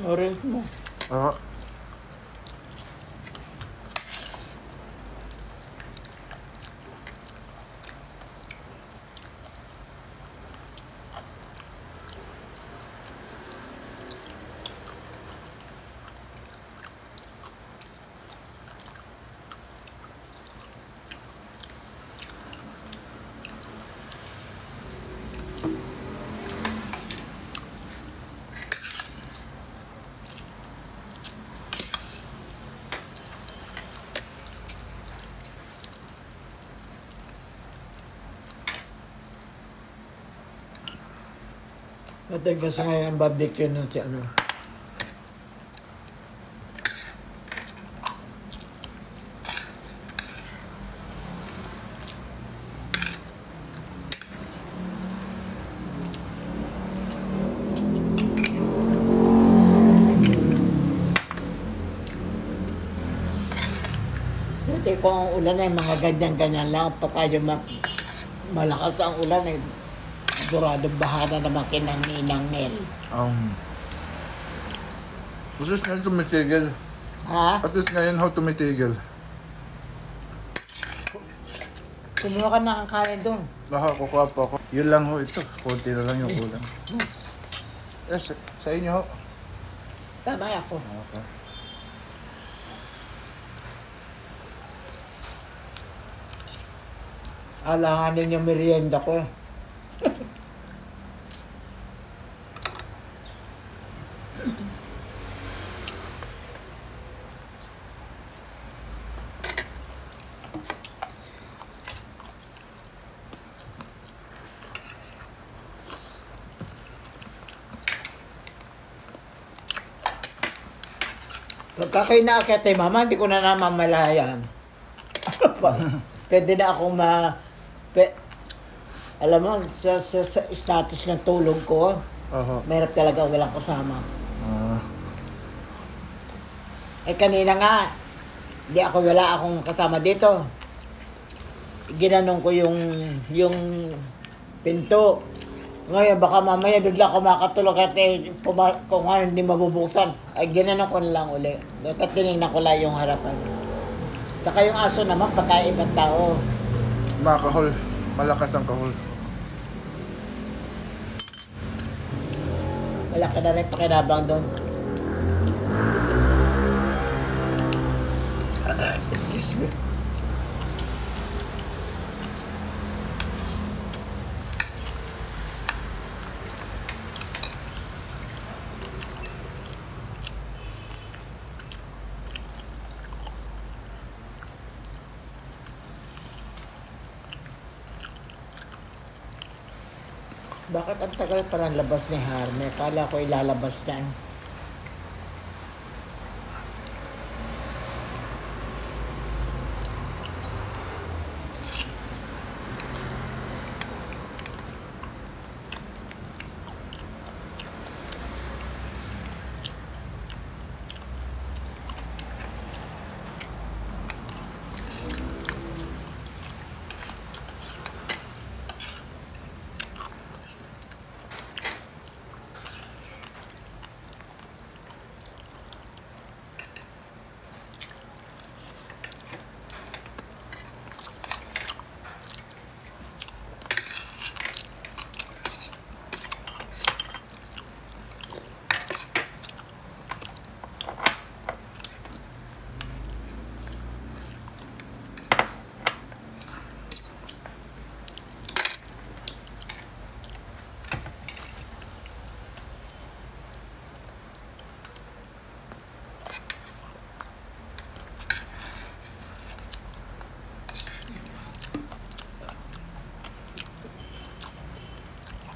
Orange mo. Oo. Natin kasi ngayon ang barbecue nun si ano. Buti kung ang ulan ay mga ganyan-ganyan lang. Pagka yung malakas ang ulan ay sigurado baha na naman kinang-ninang Nel. At least ngayon tumitigil. Ha? At least ngayon how tumitigil. Kumuha ka na ang kain doon. Nakakukuha po ako. Yun lang ho ito. Kunti na lang yung kulang. Yes, sa inyo ho. Tama ako. Okay. Alanganin yung merienda ko eh. Pagka kayo naakyat eh, mama, hindi ko na namamalayan. Pwede na akong alam mo, sa status ng tulog ko, mahirap talaga walang kasama. Eh kanina nga, wala akong kasama dito. Ginanong ko yung pinto. Ngayon, baka mamaya bigla kumakatulog at kung hindi mabubuksan, ay ginanong ko na lang uli. At tinignan ko lang yung harapan. Saka yung aso naman, pagkain ng tao. Makahol. Malakas ang kahol. Malaki na rin pakinabang doon. Excuse me. Bakit ang tagal parang labas ni Harme? Kala ko ilalabas na.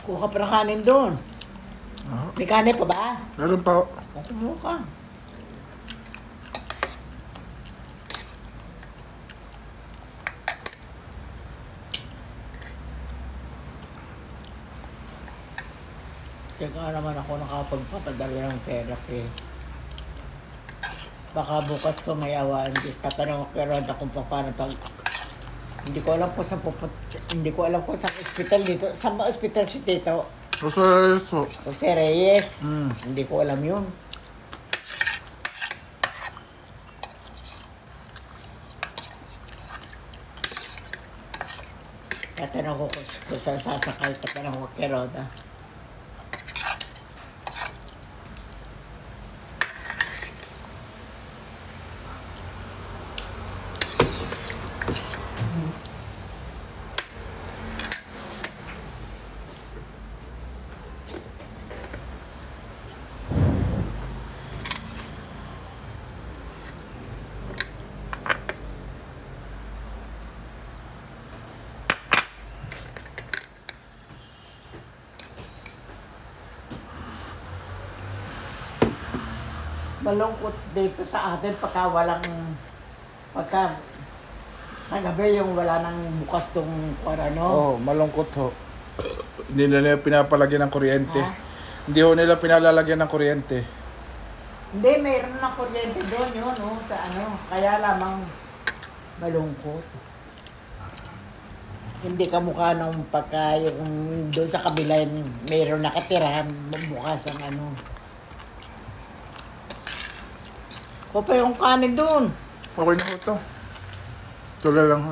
Kuha pa ng kanin doon. May kanin pa ba? Meron pa. Kumuha ka. Teka naman ako nakapagpatadala ng therapy. Baka bukas ko may awaan. Tatanong ko pero kung paano pag... Hindi ko alam kung saan ospital dito. Saan ba ospital si Tito? Jose Reyes ho. Jose Reyes. Hindi ko alam yun. Tatanong ko kung saan sasakay. Tatanong ko kay Roda. Malungkot dito sa atin pagka sa gabi yung wala nang bukas tong ano. Oh, malungkot ho. Hindi nila pinapalagyan ng kuryente. Ha? Hindi ho nila pinalalagyan ng kuryente. Hindi, mayroon ng kuryente doon yun, no, sa ano. Kaya lamang malungkot. Hindi ka mukha nung pagka yung doon sa kabila mayroon nakatira bukas ang ano. O pa yung kanin doon. Okay na ho to. Tuloy lang ho.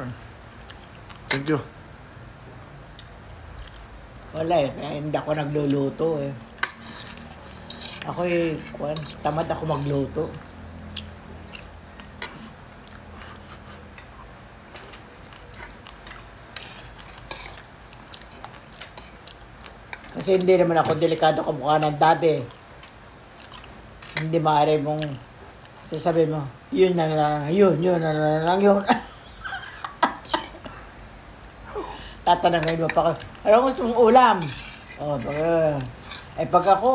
Thank you. Wala eh, hindi ako nagluluto eh. Ako tamad ako magluto. Kasi hindi naman ako delikado kamukha ng dati. Hindi maaari mong sasabihin mo, yun na lang, yun na lang, yun. Tatanungin mo pa ko, ano gusto mong ulam? O, pag ako,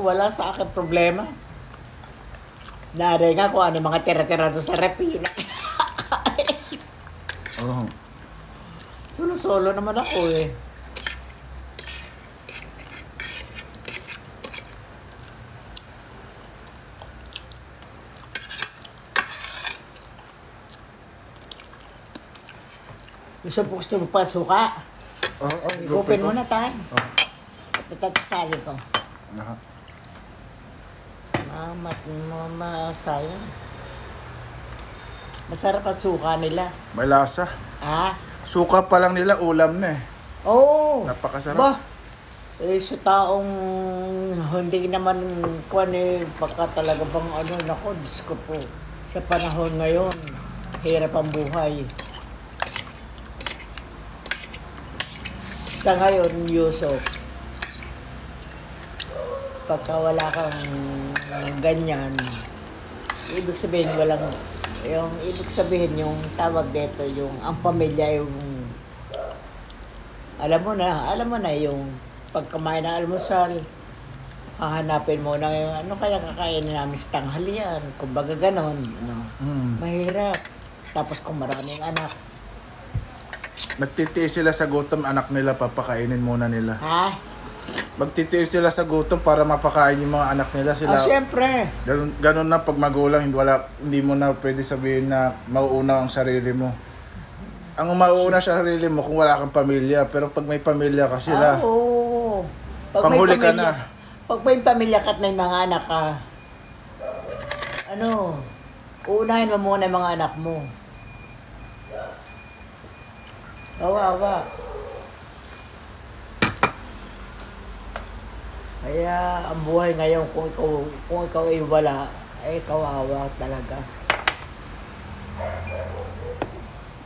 wala sa akin problema. Naaray nga kung ano mga tira-tira doon sa rep, yun na. Oh. Solo-solo naman ako eh. Gusto mo pa suka? Igupin mo na tayo. Tatasali ko. Sayang. Masarap ang suka nila. May lasa. Ah? Suka pa lang nila, ulam na eh. Oo. Napakasarap. Ba? Sa taong hindi naman pagka talaga bang nako, Diyos ko po. Sa panahon ngayon, hirap ang buhay. Sa ngayon, Yusuf, pagka wala kang ganyan, ibig sabihin yung tawag dito, yung ang pamilya, yung alam mo na yung pagkamain ng almusal, hahanapin mo na yung ano kaya kakainin namin sa tanghalian, kumbaga ganon, mahirap. Tapos kung maraming anak, nagtitiis sila sa gutom, anak nila papakainin muna nila. ha? Magtitiis sila sa gutom para mapakain yung mga anak nila sila. Siyempre. Ganun na pag magulang, hindi mo na pwede sabihin na mauuna ang sarili mo. Ang mauuna sa sarili mo kung wala kang pamilya, pero pag may pamilya ka sila, Oo. Pag panghuli ka na. Pag may pamilya ka at may mga anak ka, uunahin mo muna yung mga anak mo. Kawawa. Kaya ang buhay ngayon, kung ikaw ay wala, ay kawawa talaga.